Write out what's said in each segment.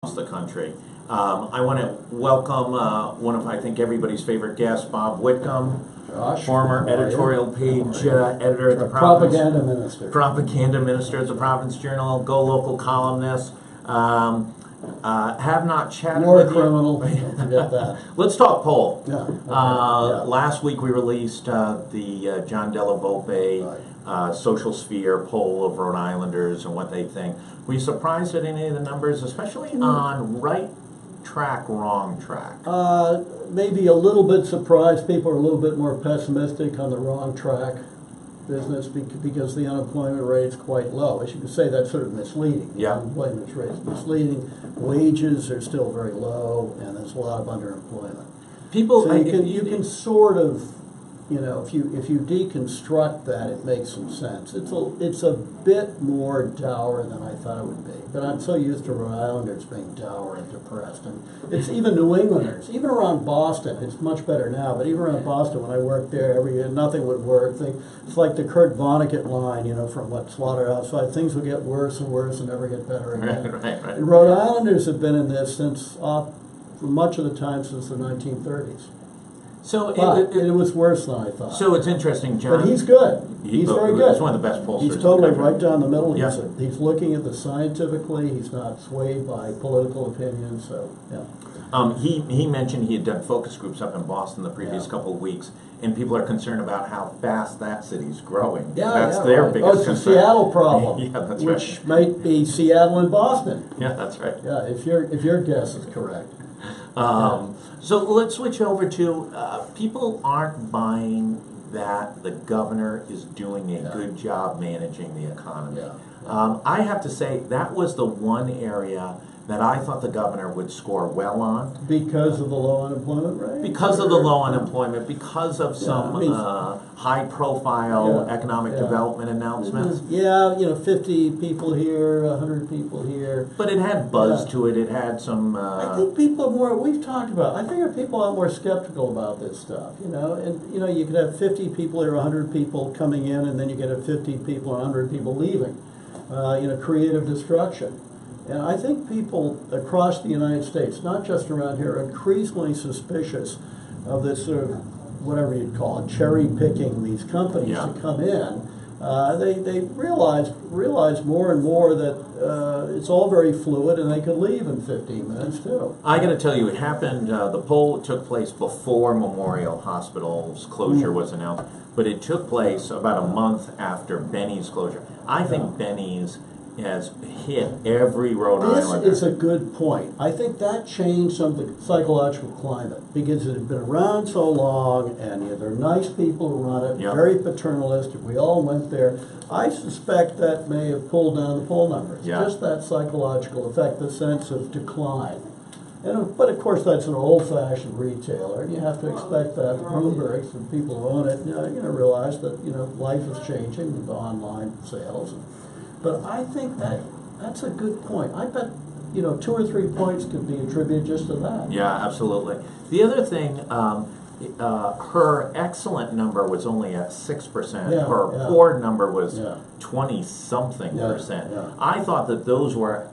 the country. I want to welcome one of, I think, everybody's favorite guests, Bob Whitcomb, Josh, former editorial page editor at the propaganda minister. Propaganda minister at the Province Journal, GoLocal columnist. Have not chatted War with criminal. you. Don't forget that. Let's talk poll. Yeah. Okay. Last week we released the John Della Volpe social sphere poll of Rhode Islanders and what they think. Were you surprised at any of the numbers, especially on right track, wrong track? Maybe a little bit surprised. People are a little bit more pessimistic on the wrong track business because the unemployment rate is quite low. As you can say, that's sort of misleading. The unemployment rate is misleading. Wages are still very low, and there's a lot of underemployment. People, so you can sort of, if you deconstruct that, it makes some sense. It's a bit more dour than I thought it would be. But I'm so used to Rhode Islanders being dour and depressed, and it's even New Englanders, even around Boston. It's much better now, but even around Boston, when I worked there, every year nothing would work. It's like the Kurt Vonnegut line, from Slaughterhouse-Five. Things would get worse and worse and never get better again. Right. And Rhode Islanders have been in this for much of the time since the 1930s. So it was worse than I thought. So it's interesting, John. But he's good. He's very good. He's one of the best pollsters. He's totally right down the middle. Yeah. He's looking at this scientifically. He's not swayed by political opinions. So yeah. He mentioned he had done focus groups up in Boston the previous couple of weeks, and people are concerned about how fast that city's growing. That's their biggest concern. It's a Seattle problem. Yeah, that's which might be Seattle and Boston. Yeah, that's right. Yeah, if your guess is correct. So let's switch over to people aren't buying that the governor is doing a good job managing the economy. I have to say that was the one area that I thought the governor would score well on. Because of the low unemployment rate? Because of the low unemployment, because of some high-profile economic development announcements. 50 people here, 100 people here. But it had buzz to it. It had some... I think people are more, we've talked about, I think people are more skeptical about this stuff, And, you could have 50 people or 100 people coming in, and then you could have 50 people and 100 people leaving. Creative destruction. And I think people across the United States, not just around here, are increasingly suspicious of this sort of, whatever you'd call it, cherry picking these companies to come in. They realize more and more that it's all very fluid, and they could leave in 15 minutes too. I got to tell you, it happened. The poll took place before Memorial Hospital's closure was announced, but it took place about a month after Benny's closure. I think Benny's has hit every Rhode Islander. This is a good point. I think that changed some of the psychological climate because it had been around so long, and there are nice people who run it, very paternalistic. We all went there. I suspect that may have pulled down the poll numbers. Just that psychological effect, the sense of decline. But of course, that's an old-fashioned retailer, and you have to expect that Bloomberg's and people who own it, realize that life is changing with online sales. But I think that's a good point. I bet 2 or 3 points could be attributed just to that. Yeah, absolutely. The other thing, her excellent number was only at 6%. Her poor number was 20-something%. I thought that those were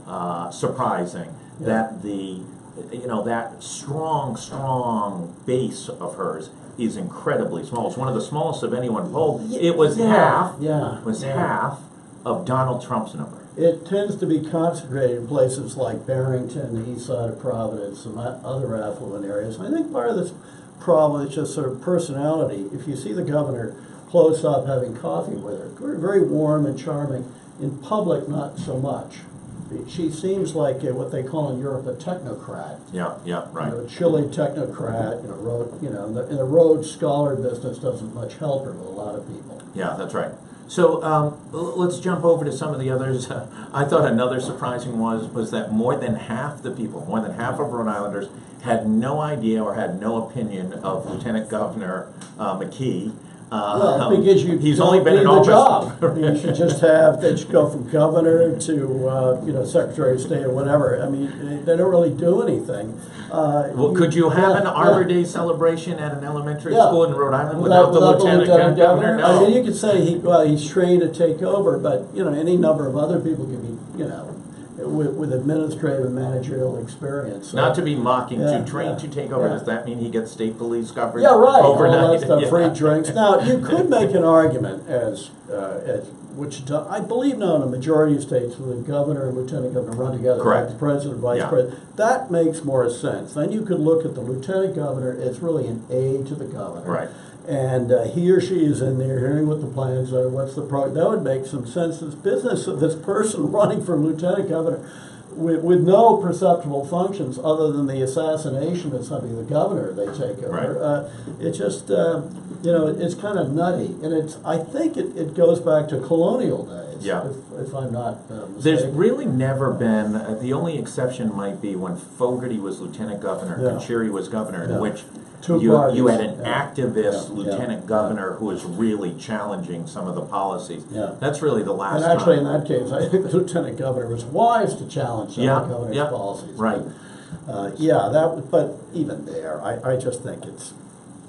surprising. That that strong base of hers is incredibly small. It's one of the smallest of anyone polled. It was half. Half of Donald Trump's number. It tends to be concentrated in places like Barrington, the east side of Providence, and other affluent areas. I think part of this problem is just sort of personality. If you see the governor close up having coffee with her, very warm and charming. In public, not so much. She seems like what they call in Europe a technocrat. Right. A chilly technocrat. And the Rhodes Scholar business doesn't much help her with a lot of people. Yeah, that's right. So let's jump over to some of the others. I thought another surprising was that more than half the people, more than half of Rhode Islanders, had no idea or had no opinion of Lieutenant Governor McKee. Because he's only been in office. Job. You should just they should go from governor to Secretary of State or whatever. I mean, they don't really do anything. Well, could you have an Arbor Day celebration at an elementary school in Rhode Island without the Lieutenant Governor? No. I mean, you could say he's trained to take over, but any number of other people can be with administrative and managerial experience. Not to be mocking, Yeah, trained to take over, yeah. does that mean he gets state police coverage Yeah, right. overnight? All that stuff, Yeah. free drinks. Now, you could make an argument which I believe now in a majority of states where the governor and lieutenant governor run together, Correct. like the president, vice Yeah. president. That makes more sense. Then you could look at the lieutenant governor as really an aide to the governor. Right. And he or she is in there hearing what the plans are, what's the program. That would make some sense. This business of this person running for lieutenant governor with no perceptible functions other than the assassination of somebody, the governor they take over. Right. It just, it's kind of nutty. And I think it goes back to colonial days, Yeah. if I'm not mistaken. There's really never been, the only exception might be when Fogarty was lieutenant governor Yeah. and Cherry was governor, in Yeah. which Two you had parties. an Yeah. activist Yeah. lieutenant Yeah. governor who was really challenging some of the policies. Yeah. That's really the last And actually, in time. that case, I think the lieutenant governor was wise to challenge some of the governor's policies. Right. But even there, I just think it's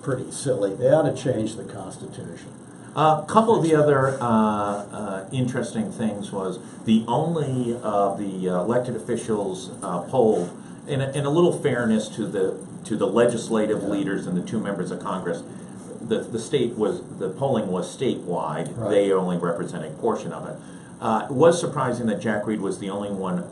pretty silly. They ought to change the Constitution. A couple of the other interesting things was the only of the elected officials polled, in a little fairness to the legislative leaders and the two members of Congress, the polling was statewide. Right. They only represent a portion of it. It was surprising that Jack Reed was the only one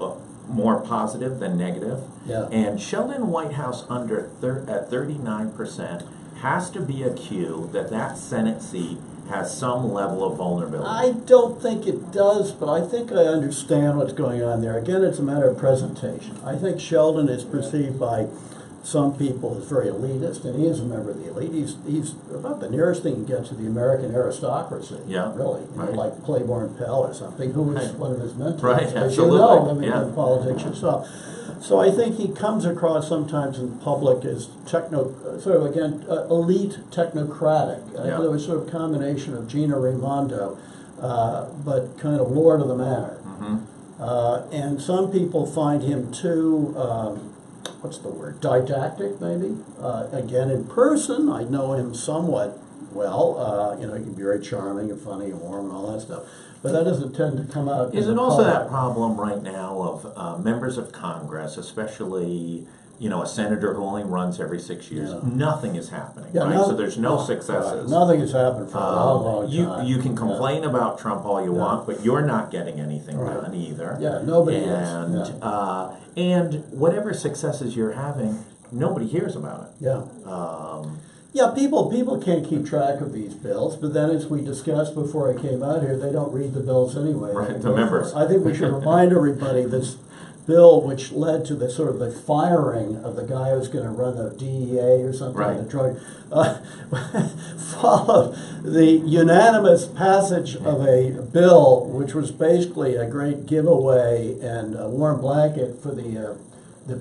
more positive than negative. Yeah. And Sheldon Whitehouse at 39% has to be a cue that Senate seat has some level of vulnerability. I don't think it does, but I think I understand what's going on there. Again, it's a matter of presentation. I think Sheldon is perceived by some people as very elitist, and he is a member of the elite. He's about the nearest thing you get to the American aristocracy, Yeah, really. right. Like Claiborne Pell or something, who was one of his mentors. Right, As absolutely, you know, living yeah. in politics yourself. So I think he comes across sometimes in public as elite technocratic. Yeah. There was sort of a combination of Gina Raimondo, but kind of lord of the manor. Mm-hmm. And some people find him too, what's the word, didactic maybe? Again, in person, I know him somewhat well. He can be very charming and funny and warm and all that stuff. But that doesn't tend to come out. Is in it the also public. that problem right now of members of Congress, especially a senator who only runs every 6 years? Yeah. Nothing is happening, Yeah, right? So there's no successes. Right. Nothing has happened for a long time. You can complain about Trump all you want, but you're not getting anything Right. done either. Yeah, nobody and, is. Yeah. And whatever successes you're having, nobody hears about it. Yeah. Yeah, people can't keep track of these bills, but then as we discussed before I came out here, they don't read the bills anyway. Right, the members. I think we should remind everybody this bill which led to the sort of the firing of the guy who was going to run the DEA or something, Right. the drug, followed the unanimous passage of a bill which was basically a great giveaway and a warm blanket for the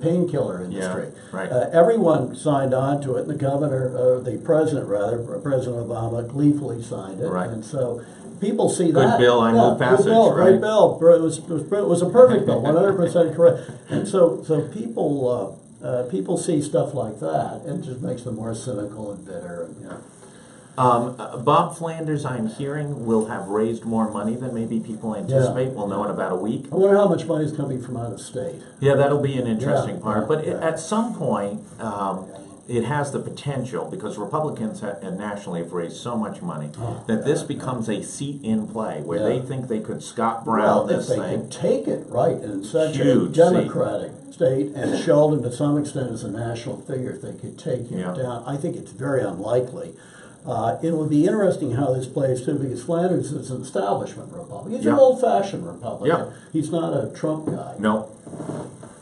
painkiller industry. Yeah, right. Everyone signed on to it. The president Obama gleefully signed it. Right. And so people see Good that. bill, I move passage, good bill, right? Great bill. It was a perfect bill, 100% correct. And so people see stuff like that, and it just makes them more cynical and bitter. And, Bob Flanders, I'm hearing, will have raised more money than maybe people anticipate. We'll know in about a week. I wonder how much money is coming from out of state. Yeah, that'll be an interesting Yeah, part. yeah, But yeah. at some point, it has the potential, because Republicans nationally have raised so much money, that this becomes a seat in play, where they think they could Scott Brown this if they thing. could take it right in such Huge a Democratic state, and Sheldon to some extent is a national figure, if they could take him Yeah. down, I think it's very unlikely. It would be interesting how this plays too, because Flanders is an establishment Republican. He's an Yeah. old-fashioned Republican. Yeah. He's not a Trump guy. No.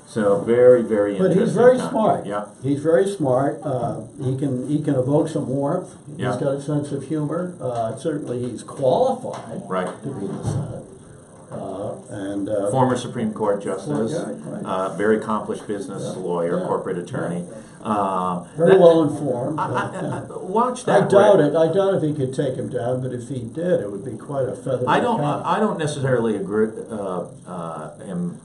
So very, very But interesting. he's very time. smart. Yeah. He's very smart. He can evoke some warmth. Yeah. He's got a sense of humor. Certainly, he's qualified Right. to be in the Senate. Former Supreme Court Justice, Right. very accomplished business lawyer, Yeah. corporate attorney. Very well informed. Watch I that. doubt Rick. it. I doubt if he could take him down, but if he did, it would be quite a feather. I in the cap. don't necessarily agree. Am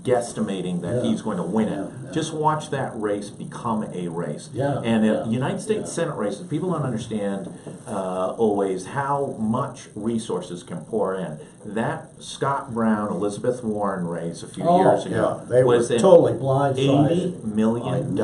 guesstimating that Yeah. he's going to win it. Yeah. Just watch that race become a race. Yeah. And Yeah. United States Senate races, people don't understand always how much resources can pour in. That Scott Brown, Elizabeth Warren race a few years ago they was were an totally blindsided. $80 million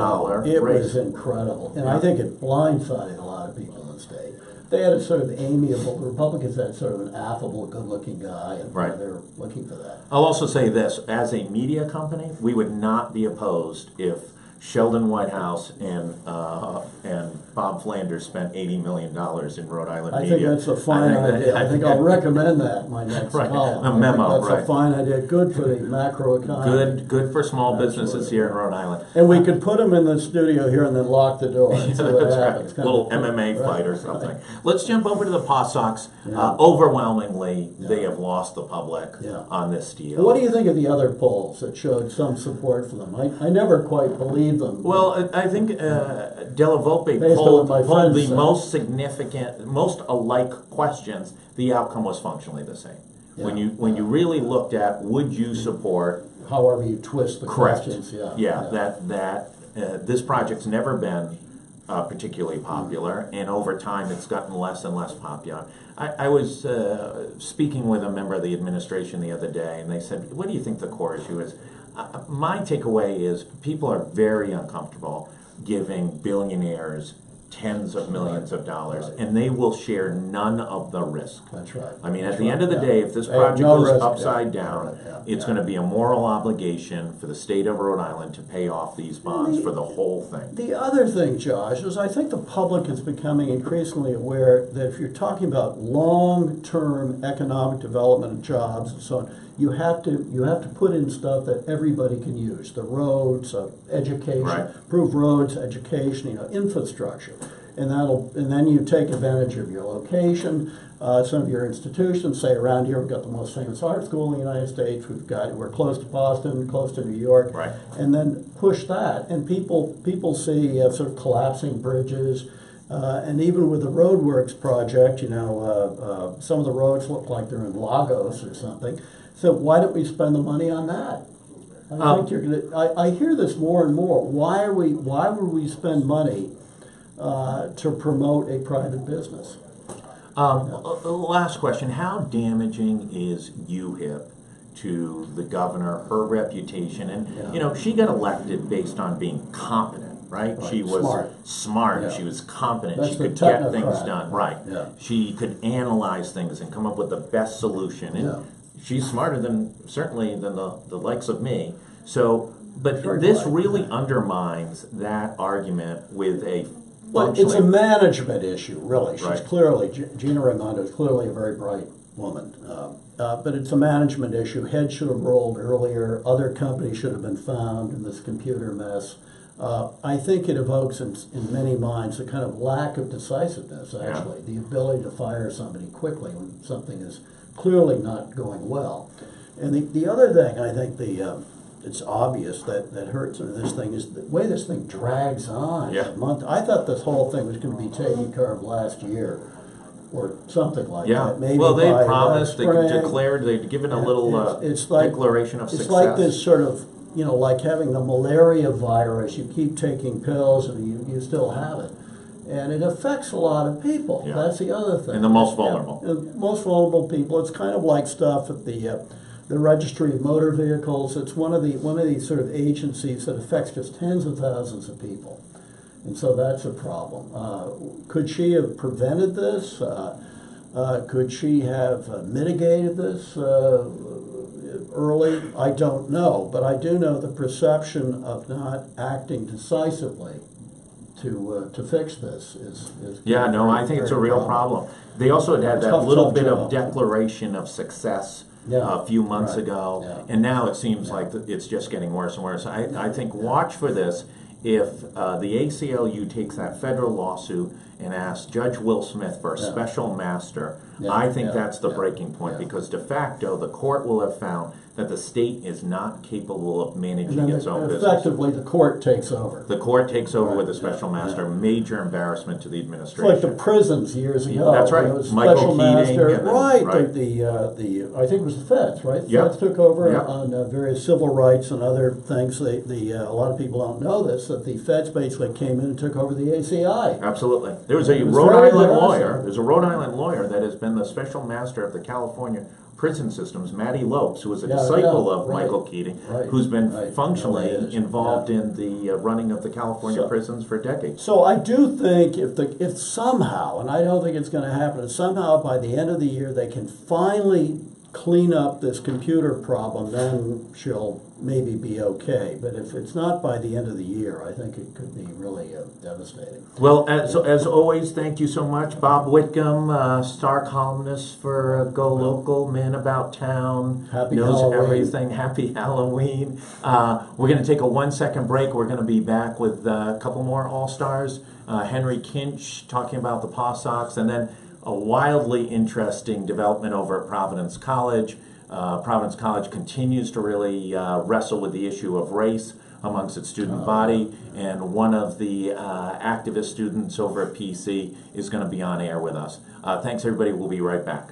It race. was incredible, and Yeah. I think it blindsided a lot of people in the state. They had a sort of amiable, the Republicans had sort of an affable, good-looking guy, and Right. they were looking for that. I'll also say this, as a media company, we would not be opposed if Sheldon Whitehouse and Bob Flanders spent $80 million in Rhode Island I media. think that's a fine idea. I think I'll recommend that in my next Right, column. a memo, I think that's right. a fine idea, good for the macroeconomy. Good for small Absolutely. businesses here in Rhode Island. And we could put them in the studio here and then lock the door and see what That's happens. right. Kind of Little cool. MMA Right, fight or right. something. Let's jump over to the Paw Sox. Yeah. Overwhelmingly, they Yeah. have lost the public Yeah. on this deal. What do you think of the other polls that showed some support for them? I never quite believed them. Well, I think Della Volpe Based on polled what my friends the said. most significant, most alike questions. The outcome was functionally the same. When Yeah. you really looked at, would you support? However you twist the Correct. questions, This project's never been particularly popular, and over time it's gotten less and less popular. I was speaking with a member of the administration the other day, and they said, "What do you think the core issue is?" My takeaway is people are very uncomfortable giving billionaires tens of millions of dollars, Right. and they will share none of the risk. That's right. I mean, at That's the right, end of the yeah. day, if this They have project no goes risk, upside yeah. down, Right, yeah, it's yeah. going to be a moral obligation for the state of Rhode Island to pay off these bonds for the whole thing. The other thing, Josh, is I think the public is becoming increasingly aware that if you're talking about long-term economic development of jobs and so on, you have to put in stuff that everybody can use. The roads, education, Right. improved roads, education, infrastructure. And then you take advantage of your location, some of your institutions. Say around here, we've got the most famous art school in the United States. We're close to Boston, close to New York, Right. and then push that. And people see sort of collapsing bridges, and even with the roadworks project, some of the roads look like they're in Lagos or something. So why don't we spend the money on that? I think you're gonna. I hear this more and more. Why would we spend money to promote a private business? Last question, how damaging is UHIP to the governor, her reputation? And, Yeah. she got elected based on being competent, right? Right, She was smart. Yeah. she was competent, That's she the could get technocrat. things done, right. Yeah. She could analyze things and come up with the best solution. And Yeah. she's smarter than the likes of me. So, but Very this bright, really yeah. undermines that argument with a Well, it's a functionally. management issue, really. She's Right. clearly, Gina Raimondo is clearly a very bright woman. But it's a management issue. Heads should have rolled earlier. Other companies should have been found in this computer mess. I think it evokes in many minds a kind of lack of decisiveness, actually. The ability to fire somebody quickly when something is clearly not going well. And the other thing, I think it's obvious that hurts in this thing is the way this thing drags on. Yeah. A month. I thought this whole thing was going to be taken care of last year, or something like Yeah, that. Maybe well, they by, promised, they spring. declared, they'd given a And little it's like- declaration of success. It's like this sort of, like having the malaria virus. You keep taking pills and you still have it. And it affects a lot of people. Yeah. That's the other thing. And the most vulnerable. Yeah, the most vulnerable people. It's kind of like stuff at the Registry of Motor Vehicles. It's one of these sort of agencies that affects just tens of thousands of people. And so that's a problem. Could she have prevented this? Could she have mitigated this early? I don't know. But I do know the perception of not acting decisively to fix this is Yeah, no, I think it's a real problem. They also had that Tough, little tough bit of job. declaration of success Yeah. a few months Right. ago, Yeah. and now it seems Yeah. like it's just getting worse and worse. I think watch for this. If the ACLU takes that federal lawsuit and ask Judge Will Smith for a special master, I think that's the breaking point, because de facto, the court will have found that the state is not capable of managing its own business. Effectively, the court takes over. The court takes over with a special master, major embarrassment to the It's administration. like the prisons years ago. That's right. There was Michael special Keating master, and then- right? right. The I think it was the feds, right? The Yep. feds took over Yep. on various civil rights and other things. A lot of people don't know this, that the feds basically came in and took over the ACI. Absolutely. There was a It was Rhode very Island embarrassing. lawyer. There's a Rhode Island lawyer that has been the special master of the California prison systems, Matty Lopes, who was a disciple of right, Michael Keating, right, who's been right. functionally Yeah, he is. involved in the running of the California So- prisons for decades. So I do think if somehow, and I don't think it's going to happen, if somehow by the end of the year they can finally clean up this computer problem, then she'll maybe be okay. But if it's not by the end of the year, I think it could be really devastating. Well, as always, thank you so much, Bob Whitcomb, star columnist for GoLocal, man about town, Happy knows Halloween. everything. Happy Halloween. We're going to take a 1-second break. We're going to be back with a couple more All-Stars. Henry Kinch talking about the Paw Sox, and then a wildly interesting development over at Providence College. Providence College continues to really wrestle with the issue of race amongst its student body, and one of the activist students over at PC is going to be on air with us. Thanks, everybody. We'll be right back.